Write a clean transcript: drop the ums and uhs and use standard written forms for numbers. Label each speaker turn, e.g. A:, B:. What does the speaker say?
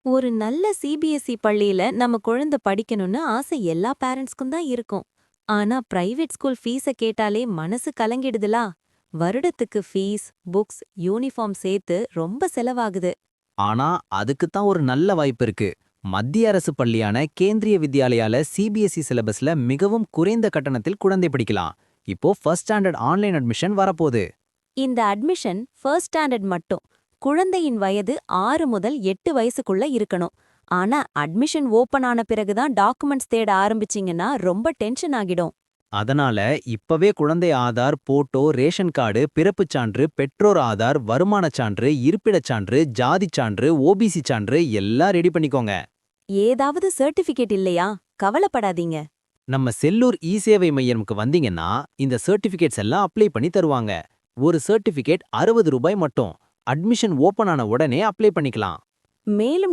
A: ஒரு நல்ல சிபிஎஸ்இ பள்ளியில நம்ம குழந்தை படிக்கணும்னு ஆசை எல்லா பேரண்ட்ஸ்க்கும் தான் இருக்கும். ஆனா பிரைவேட் ஸ்கூல் ஃபீஸ கேட்டாலே மனசு கலங்கிடுதுலா. வருடத்துக்கு ஃபீஸ், புக்ஸ், யூனிஃபார்ம் சேர்த்து ரொம்ப செலவாகுது.
B: ஆனா அதுக்கு தான் ஒரு நல்ல வாய்ப்பு இருக்கு. மத்திய அரசு பள்ளியான கேந்திரிய வித்யாலயால சிபிஎஸ்இ சிலபஸ்ல மிகவும் குறைந்த கட்டணத்தில் குழந்தை படிக்கலாம். இப்போ ஃபர்ஸ்ட் ஸ்டாண்டர்ட் ஆன்லைன் அட்மிஷன் வரப்போகுது.
A: இந்த அட்மிஷன் ஃபர்ஸ்ட் ஸ்டாண்டர்ட் மட்டும். குழந்தையின் வயது 6 முதல் 8 வயசுக்குள்ள இருக்கணும். ஆனா அட்மிஷன் ஓபன் ஆன பிறகுதான் டாக்குமெண்ட்ஸ் தேட ஆரம்பிச்சீங்கன்னா ரொம்ப டென்ஷன் ஆகிடும்.
B: அதனால இப்பவே குழந்தை ஆதார், போட்டோ, ரேஷன் கார்டு, பிறப்புச் சான்று, பெற்றோர் ஆதார், வருமானச் சான்று, இருப்பிடச் சான்று, ஜாதிச் சான்று, ஓபிசி சான்று எல்லாம் ரெடி பண்ணிக்கோங்க.
A: ஏதாவது சர்டிபிகேட் இல்லையா? கவலைப்படாதீங்க.
B: நம்ம செல்லூர் இ-சேவை மையம்க்கு வந்தீங்கன்னா இந்த சர்டிபிகேட்ஸ் எல்லாம் அப்ளை பண்ணி தருவாங்க. ஒரு சர்டிபிகேட் 60 ரூபாய் மட்டும். அட்மிஷன் ஓபன் ஆன உடனே அப்ளை பண்ணிக்கலாம்.
A: மேலும்